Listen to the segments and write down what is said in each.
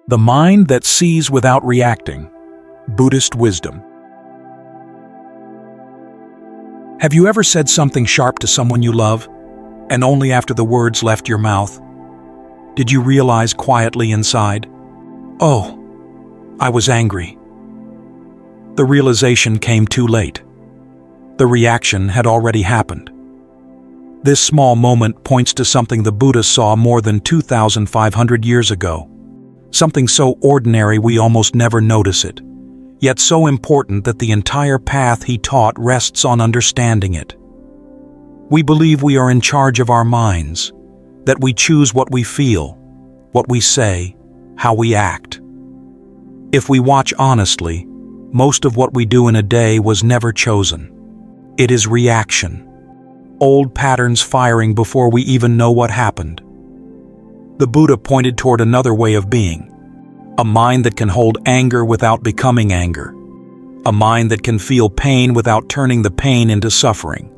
The mind that sees without reacting. Buddhist wisdom. Have you ever said something sharp to someone you love, and only after the words left your mouth did you realize quietly inside, "Oh, I was angry"? The realization came too late. The reaction had already happened. This small moment points to something the Buddha saw more than 2,500 years ago. Something so ordinary we almost never notice it, yet so important that the entire path he taught rests on understanding it. We believe we are in charge of our minds, that we choose what we feel, what we say, how we act. If we watch honestly, most of what we do in a day was never chosen. It is reaction. Old patterns firing before we even know what happened. The Buddha pointed toward another way of being, a mind that can hold anger without becoming anger, a mind that can feel pain without turning the pain into suffering.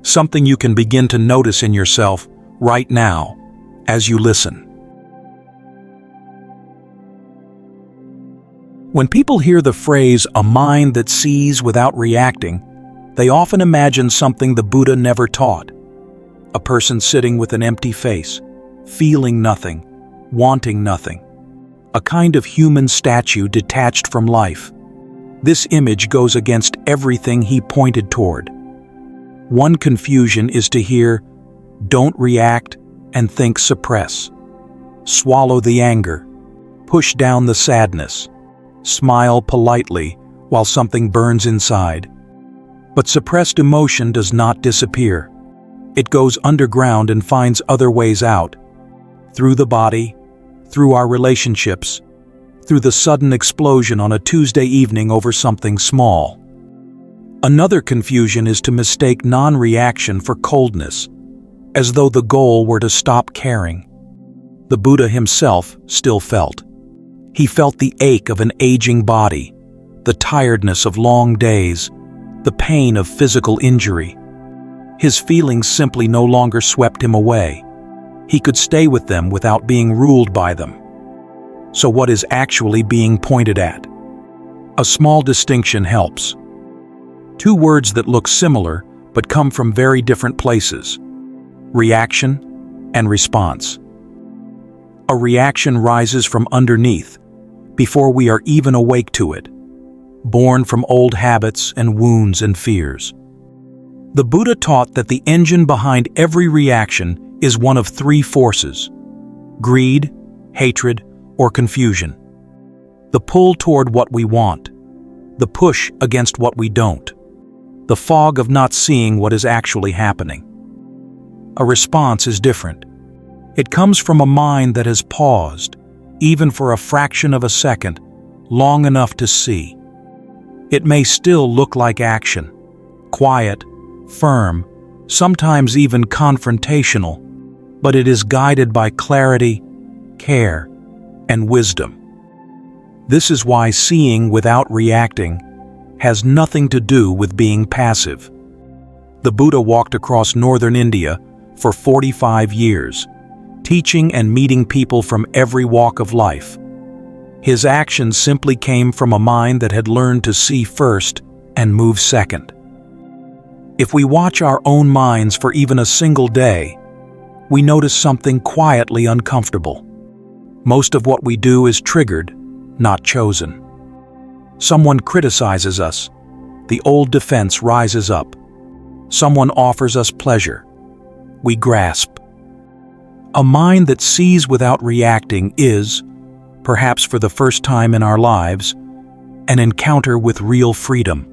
Something you can begin to notice in yourself right now as you listen. When people hear the phrase, "a mind that sees without reacting," they often imagine something the Buddha never taught. A person sitting with an empty face, feeling nothing, wanting nothing. A kind of human statue detached from life. This image goes against everything he pointed toward. One confusion is to hear, "Don't react," and think suppress. Swallow the anger. Push down the sadness. Smile politely while something burns inside. But suppressed emotion does not disappear. It goes underground and finds other ways out. Through the body, through our relationships, through the sudden explosion on a Tuesday evening over something small. Another confusion is to mistake non-reaction for coldness, as though the goal were to stop caring. The Buddha himself still felt. He felt the ache of an aging body, the tiredness of long days, the pain of physical injury. His feelings simply no longer swept him away. He could stay with them without being ruled by them. So what is actually being pointed at? A small distinction helps. Two words that look similar but come from very different places: reaction and response. A reaction rises from underneath, before we are even awake to it, born from old habits and wounds and fears. The Buddha taught that the engine behind every reaction is one of three forces: greed, hatred, or confusion. The pull toward what we want, the push against what we don't, the fog of not seeing what is actually happening. A response is different. It comes from a mind that has paused, even for a fraction of a second, long enough to see. It may still look like action, quiet, firm, sometimes even confrontational, but it is guided by clarity, care, and wisdom. This is why seeing without reacting has nothing to do with being passive. The Buddha walked across northern India for 45 years, teaching and meeting people from every walk of life. His actions simply came from a mind that had learned to see first and move second. If we watch our own minds for even a single day, we notice something quietly uncomfortable. Most of what we do is triggered, not chosen. Someone criticizes us. The old defense rises up. Someone offers us pleasure. We grasp. A mind that sees without reacting is, perhaps for the first time in our lives, an encounter with real freedom.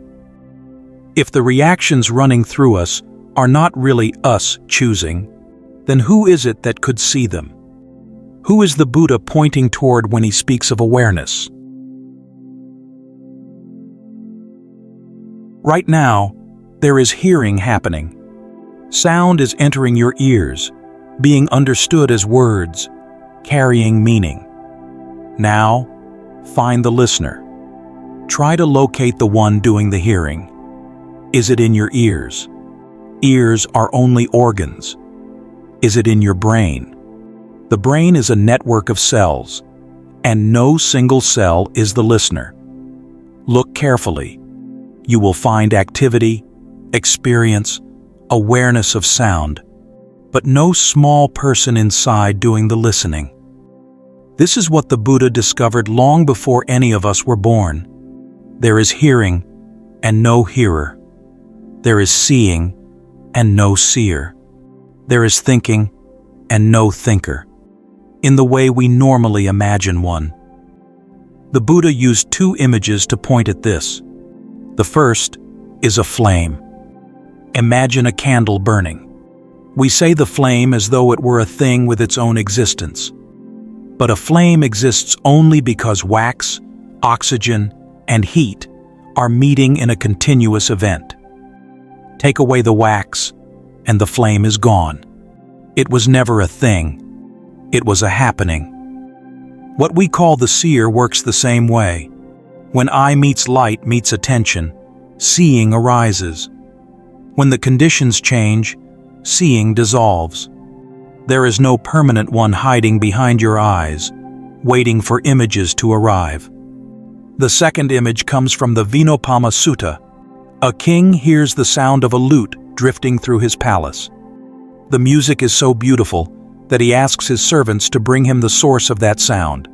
If the reactions running through us are not really us choosing, then who is it that could see them? Who is the Buddha pointing toward when he speaks of awareness? Right now, there is hearing happening. Sound is entering your ears, being understood as words, carrying meaning. Now, find the listener. Try to locate the one doing the hearing. Is it in your ears? Ears are only organs. Is it in your brain? The brain is a network of cells. and no single cell is the listener. Look carefully. You will find activity, experience, awareness of sound, but no small person inside doing the listening. This is what the Buddha discovered long before any of us were born. There is hearing and no hearer. There is seeing and no seer. There is thinking and no thinker, in the way we normally imagine one. The Buddha used two images to point at this. The first is a flame. Imagine a candle burning. We say the flame as though it were a thing with its own existence. But a flame exists only because wax, oxygen, and heat are meeting in a continuous event. Take away the wax, and the flame is gone. It was never a thing. It was a happening. What we call the seer works the same way. When eye meets light meets attention, seeing arises. When the conditions change, seeing dissolves. There is no permanent one hiding behind your eyes, waiting for images to arrive. The second image comes from the Vinopama Sutta. A king hears the sound of a lute drifting through his palace. The music is so beautiful that he asks his servants to bring him the source of that sound.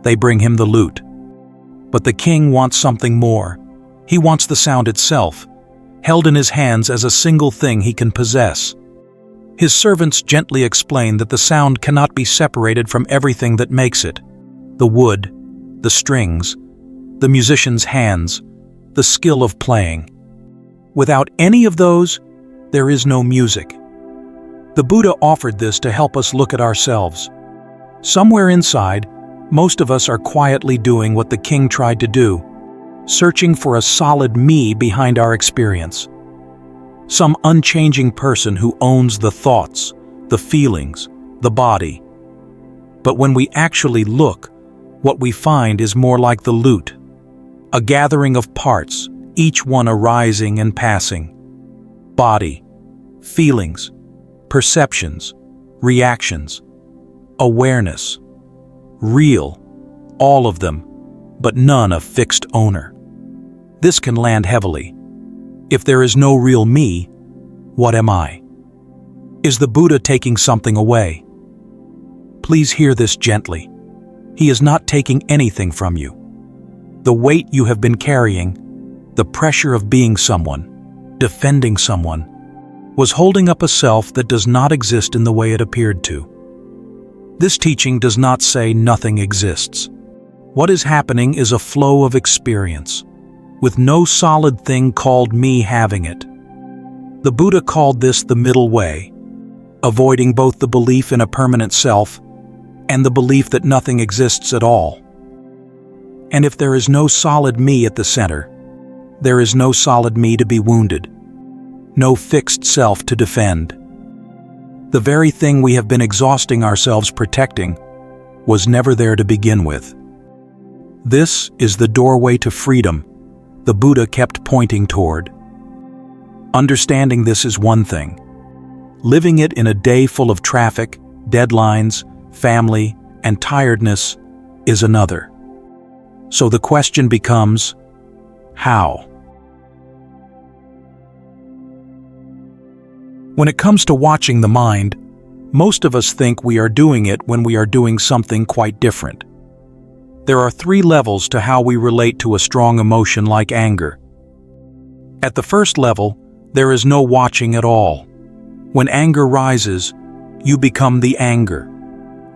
They bring him the lute. But the king wants something more. He wants the sound itself, held in his hands as a single thing he can possess. His servants gently explain that the sound cannot be separated from everything that makes it: the wood, the strings, the musician's hands, the skill of playing. Without any of those, there is no music. The Buddha offered this to help us look at ourselves. Somewhere inside, most of us are quietly doing what the king tried to do, searching for a solid me behind our experience. Some unchanging person who owns the thoughts, the feelings, the body. But when we actually look, what we find is more like the lute, a gathering of parts, each one arising and passing. Body, feelings, perceptions, reactions, awareness, real, all of them, but none a fixed owner. This can land heavily. If there is no real me, what am I? Is the Buddha taking something away? Please hear this gently. He is not taking anything from you. The weight you have been carrying, the pressure of being someone, defending someone, was holding up a self that does not exist in the way it appeared to. This teaching does not say nothing exists. What is happening is a flow of experience, with no solid thing called me having it. The Buddha called this the middle way, avoiding both the belief in a permanent self and the belief that nothing exists at all. And if there is no solid me at the center, there is no solid me to be wounded, no fixed self to defend. The very thing we have been exhausting ourselves protecting was never there to begin with. This is the doorway to freedom the Buddha kept pointing toward. Understanding this is one thing. Living it in a day full of traffic, deadlines, family, and tiredness is another. So the question becomes, how? When it comes to watching the mind, most of us think we are doing it when we are doing something quite different. There are 3 levels to how we relate to a strong emotion like anger. At the first level, there is no watching at all. When anger rises, you become the anger,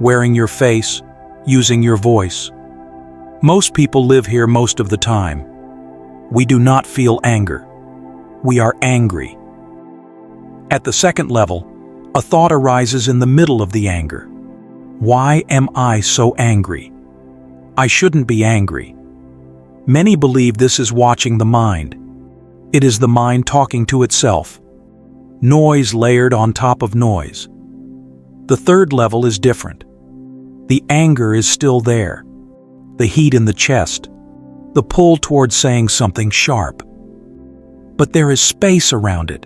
wearing your face, using your voice. Most people live here most of the time. We do not feel anger. We are angry. At the second level, a thought arises in the middle of the anger. Why am I so angry? I shouldn't be angry. Many believe this is watching the mind. It is the mind talking to itself. Noise layered on top of noise. The third level is different. The anger is still there. The heat in the chest. The pull towards saying something sharp. But there is space around it.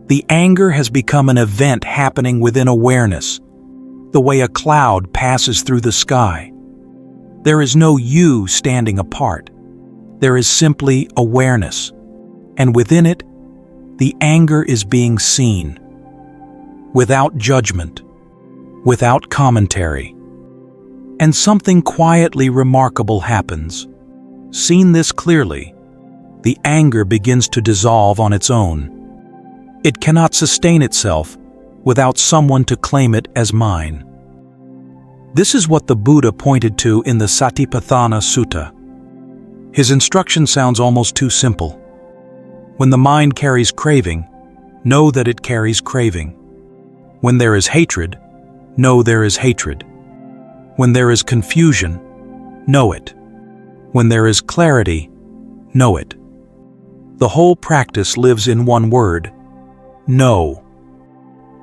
The anger has become an event happening within awareness, the way a cloud passes through the sky. There is no you standing apart. There is simply awareness, and within it, the anger is being seen, without judgment, without commentary. And something quietly remarkable happens. Seen this clearly, the anger begins to dissolve on its own. It cannot sustain itself without someone to claim it as mine. This is what the Buddha pointed to in the Satipatthana Sutta. His instruction sounds almost too simple. When the mind carries craving, know that it carries craving. When there is hatred, know there is hatred. When there is confusion, know it. When there is clarity, know it. The whole practice lives in one word: know.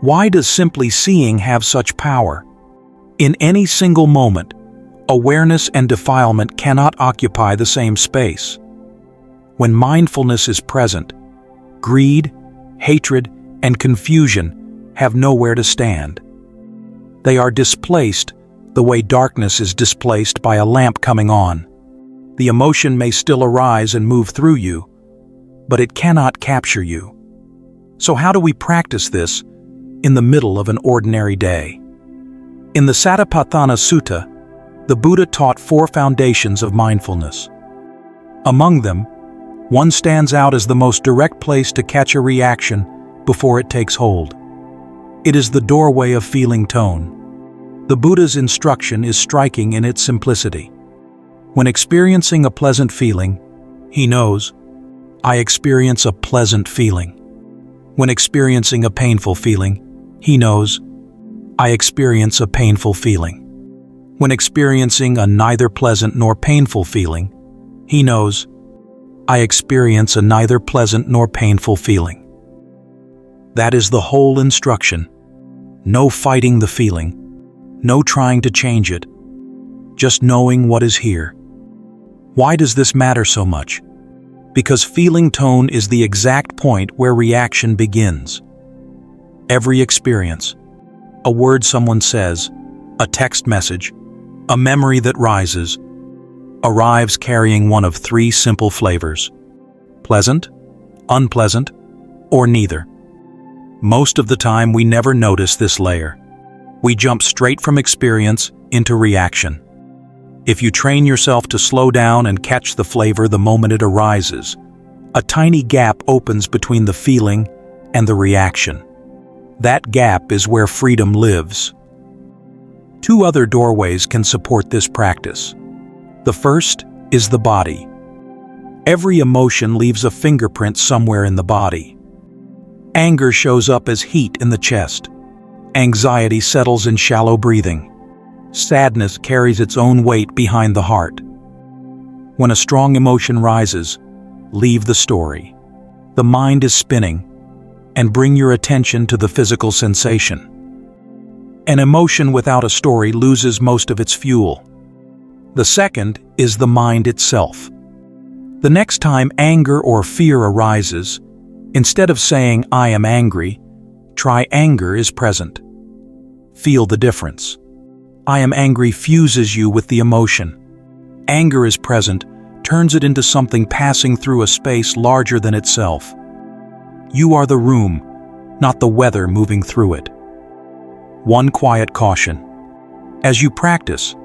Why does simply seeing have such power? In any single moment, awareness and defilement cannot occupy the same space. When mindfulness is present, greed, hatred, and confusion have nowhere to stand. They are displaced the way darkness is displaced by a lamp coming on. The emotion may still arise and move through you, but it cannot capture you. So how do we practice this in the middle of an ordinary day? In the Satipatthana Sutta, the Buddha taught 4 foundations of mindfulness. Among them, one stands out as the most direct place to catch a reaction before it takes hold. It is the doorway of feeling tone. The Buddha's instruction is striking in its simplicity. When experiencing a pleasant feeling, he knows, I experience a pleasant feeling. When experiencing a painful feeling, he knows, I experience a painful feeling. When experiencing a neither pleasant nor painful feeling, he knows, I experience a neither pleasant nor painful feeling. That is the whole instruction. No fighting the feeling, no trying to change it, just knowing what is here. Why does this matter so much? Because feeling tone is the exact point where reaction begins. Every experience, a word someone says, a text message, a memory that rises, arrives carrying one of 3 simple flavors: pleasant, unpleasant, or neither. Most of the time we never notice this layer. We jump straight from experience into reaction. If you train yourself to slow down and catch the flavor the moment it arises, a tiny gap opens between the feeling and the reaction. That gap is where freedom lives. 2 other doorways can support this practice. The first is the body. Every emotion leaves a fingerprint somewhere in the body. Anger shows up as heat in the chest. Anxiety settles in shallow breathing. Sadness carries its own weight behind the heart. When a strong emotion rises, leave the story. The mind is spinning, and bring your attention to the physical sensation. An emotion without a story loses most of its fuel. The second is the mind itself. The next time anger or fear arises, instead of saying, I am angry, try anger is present. Feel the difference. I am angry fuses you with the emotion. Anger is present, turns it into something passing through a space larger than itself. You are the room, not the weather moving through it. One quiet caution. As you practice,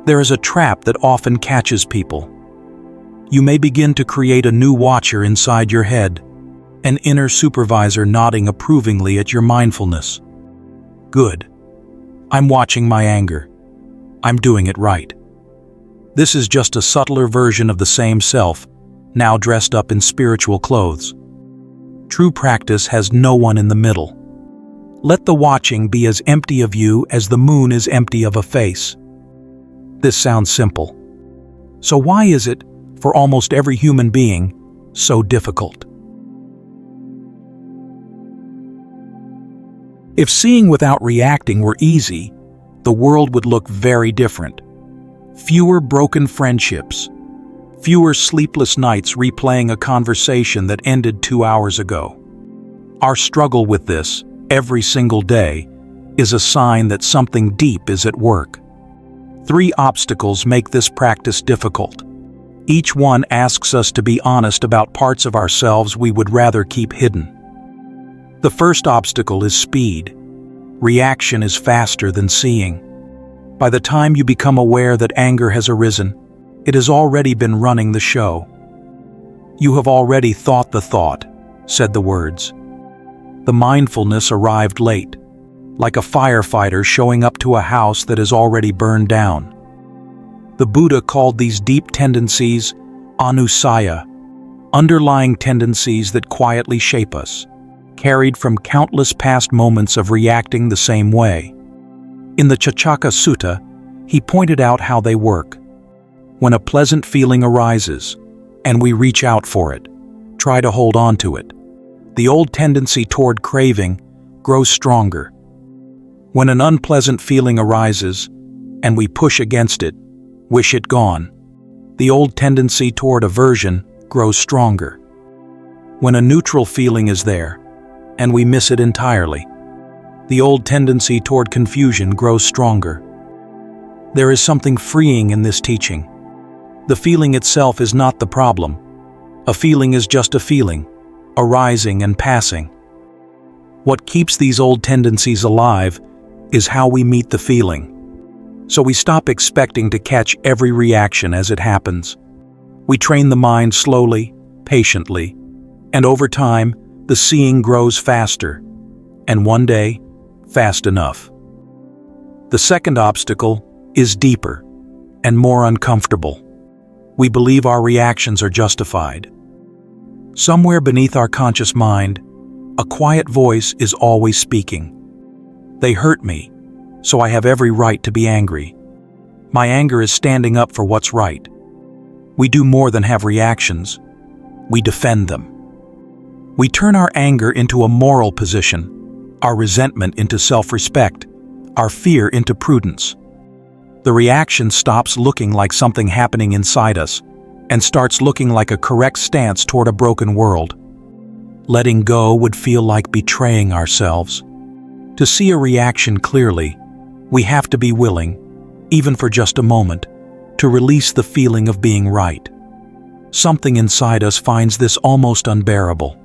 there is a trap that often catches people. You may begin to create a new watcher inside your head, an inner supervisor nodding approvingly at your mindfulness. Good. I'm watching my anger. I'm doing it right. This is just a subtler version of the same self, now dressed up in spiritual clothes. True practice has no one in the middle. Let the watching be as empty of you as the moon is empty of a face. This sounds simple. So why is it, for almost every human being, so difficult? If seeing without reacting were easy, the world would look very different. Fewer broken friendships, fewer sleepless nights replaying a conversation that ended 2 hours ago. Our struggle with this, every single day, is a sign that something deep is at work. 3 obstacles make this practice difficult. Each one asks us to be honest about parts of ourselves we would rather keep hidden. The first obstacle is speed. Reaction is faster than seeing. By the time you become aware that anger has arisen, it has already been running the show. You have already thought the thought, said the words. The mindfulness arrived late, like a firefighter showing up to a house that is already burned down. The Buddha called these deep tendencies anusaya, underlying tendencies that quietly shape us, carried from countless past moments of reacting the same way. In the Chachaka Sutta, he pointed out how they work. When a pleasant feeling arises, and we reach out for it, try to hold on to it, the old tendency toward craving grows stronger. When an unpleasant feeling arises, and we push against it, wish it gone, the old tendency toward aversion grows stronger. When a neutral feeling is there, and we miss it entirely, the old tendency toward confusion grows stronger. There is something freeing in this teaching. The feeling itself is not the problem. A feeling is just a feeling, arising and passing. What keeps these old tendencies alive is how we meet the feeling. So we stop expecting to catch every reaction as it happens. We train the mind slowly, patiently, and over time, the seeing grows faster, and one day, fast enough. The second obstacle is deeper and more uncomfortable. We believe our reactions are justified. Somewhere beneath our conscious mind, a quiet voice is always speaking. They hurt me, so I have every right to be angry. My anger is standing up for what's right. We do more than have reactions. We defend them. We turn our anger into a moral position, our resentment into self-respect, our fear into prudence. The reaction stops looking like something happening inside us and starts looking like a correct stance toward a broken world. Letting go would feel like betraying ourselves. To see a reaction clearly, we have to be willing, even for just a moment, to release the feeling of being right. Something inside us finds this almost unbearable.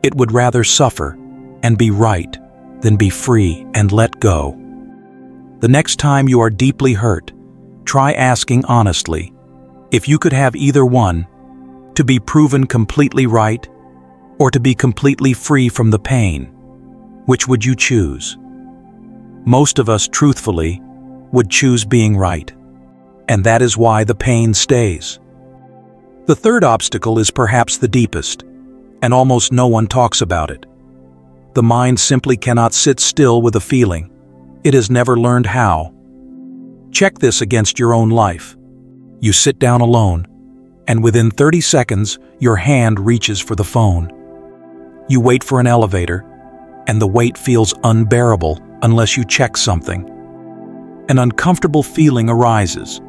It would rather suffer and be right than be free and let go. The next time you are deeply hurt, try asking honestly, if you could have either one, to be proven completely right or to be completely free from the pain, which would you choose? Most of us, truthfully, would choose being right, and that is why the pain stays. The third obstacle is perhaps the deepest, and almost no one talks about it. The mind simply cannot sit still with a feeling. It has never learned how. Check this against your own life. You sit down alone, and within 30 seconds, your hand reaches for the phone. You wait for an elevator, and the wait feels unbearable unless you check something. An uncomfortable feeling arises,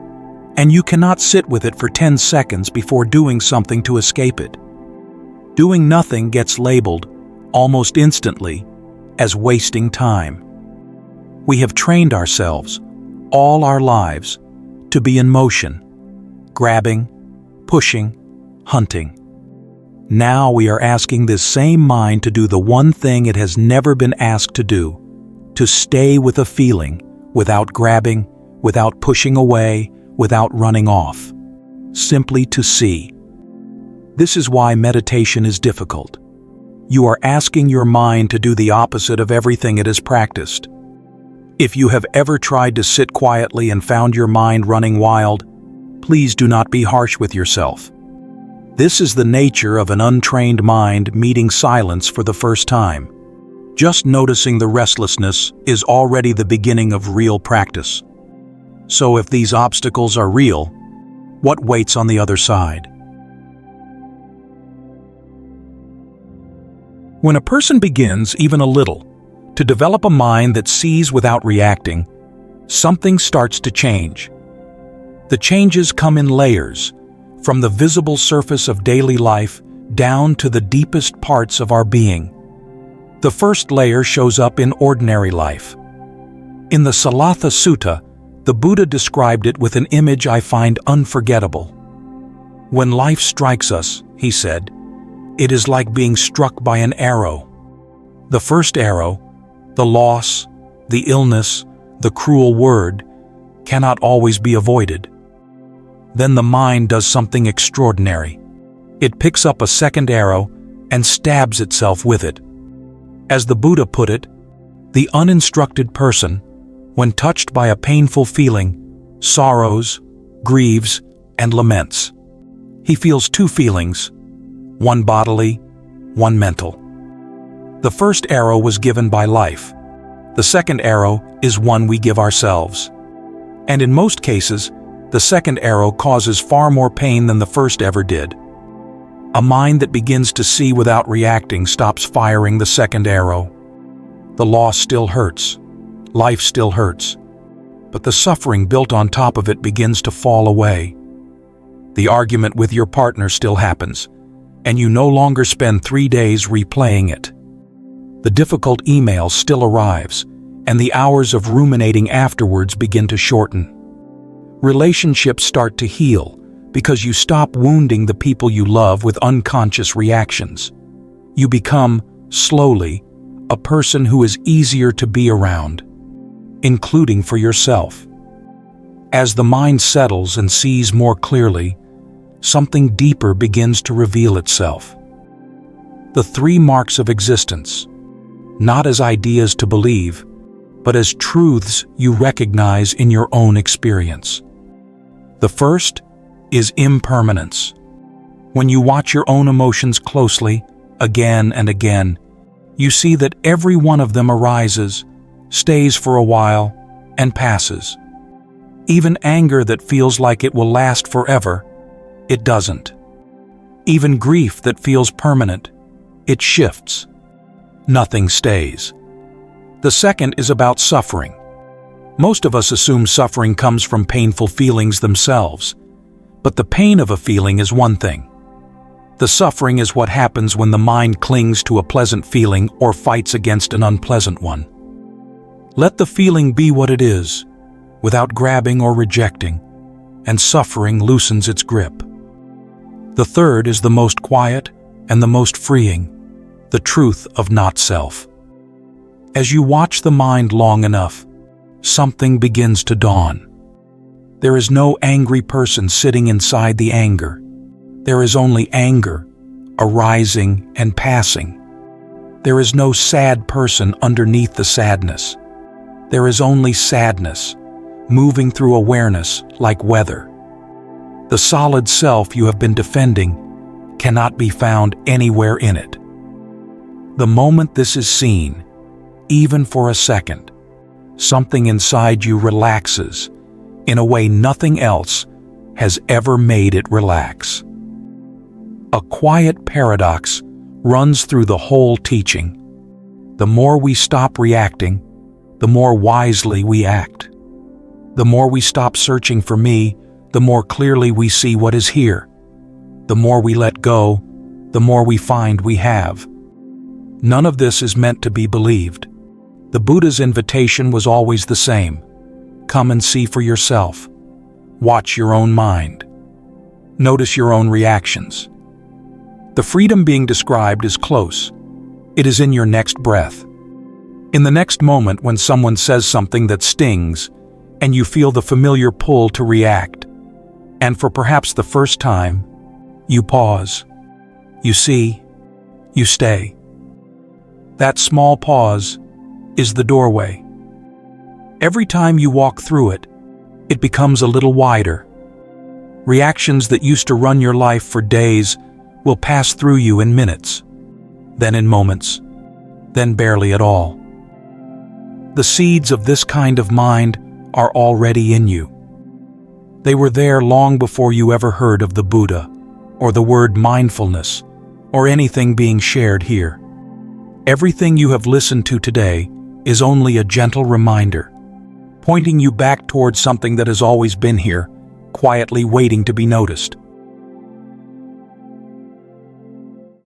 and you cannot sit with it for 10 seconds before doing something to escape it. Doing nothing gets labeled, almost instantly, as wasting time. We have trained ourselves, all our lives, to be in motion, grabbing, pushing, hunting. Now we are asking this same mind to do the one thing it has never been asked to do, to stay with a feeling, without grabbing, without pushing away, without running off. Simply to see. This is why meditation is difficult. You are asking your mind to do the opposite of everything it has practiced. If you have ever tried to sit quietly and found your mind running wild, please do not be harsh with yourself. This is the nature of an untrained mind meeting silence for the first time. Just noticing the restlessness is already the beginning of real practice. So if these obstacles are real, what waits on the other side? When a person begins, even a little, to develop a mind that sees without reacting, something starts to change. The changes come in layers, from the visible surface of daily life down to the deepest parts of our being. The first layer shows up in ordinary life. In the Salatha Sutta, The Buddha described it with an image I find unforgettable. When life strikes us, he said, it is like being struck by an arrow. The first arrow, the loss, the illness, the cruel word, cannot always be avoided. Then the mind does something extraordinary. It picks up a second arrow and stabs itself with it. As the Buddha put it, the uninstructed person, when touched by a painful feeling, sorrows, grieves, and laments. He feels two feelings, one bodily, one mental. The first arrow was given by life. The second arrow is one we give ourselves. And in most cases, the second arrow causes far more pain than the first ever did. A mind that begins to see without reacting stops firing the second arrow. The loss still hurts. Life still hurts. But the suffering built on top of it begins to fall away. The argument with your partner still happens, and you no longer spend 3 days replaying it. The difficult email still arrives, and the hours of ruminating afterwards begin to shorten. Relationships start to heal because you stop wounding the people you love with unconscious reactions. You become, slowly, a person who is easier to be around, including for yourself. As the mind settles and sees more clearly, something deeper begins to reveal itself. The 3 marks of existence, not as ideas to believe, but as truths you recognize in your own experience. The first is impermanence. When you watch your own emotions closely, again and again, you see that every one of them arises, stays for a while, and passes. Even anger that feels like it will last forever, it doesn't. Even grief that feels permanent, it shifts. Nothing stays. The second is about suffering. Most of us assume suffering comes from painful feelings themselves, but the pain of a feeling is one thing. The suffering is what happens when the mind clings to a pleasant feeling or fights against an unpleasant one. Let the feeling be what it is, without grabbing or rejecting, and suffering loosens its grip. The third is the most quiet and the most freeing, the truth of not self. As you watch the mind long enough, something begins to dawn. There is no angry person sitting inside the anger. There is only anger, arising and passing. There is no sad person underneath the sadness. There is only sadness, moving through awareness like weather. The solid self you have been defending cannot be found anywhere in it. The moment this is seen, even for a second, something inside you relaxes in a way nothing else has ever made it relax. A quiet paradox runs through the whole teaching. The more we stop reacting, the more wisely we act. The more we stop searching for me, the more clearly we see what is here. The more we let go, the more we find we have. None of this is meant to be believed. The Buddha's invitation was always the same. Come and see for yourself. Watch your own mind. Notice your own reactions. The freedom being described is close. It is in your next breath. In the next moment when someone says something that stings, and you feel the familiar pull to react, and for perhaps the first time, you pause. You see, you stay. That small pause is the doorway. Every time you walk through it, it becomes a little wider. Reactions that used to run your life for days will pass through you in minutes, then in moments, then barely at all. The seeds of this kind of mind are already in you. They were there long before you ever heard of the Buddha, or the word mindfulness, or anything being shared here. Everything you have listened to today is only a gentle reminder, pointing you back towards something that has always been here, quietly waiting to be noticed.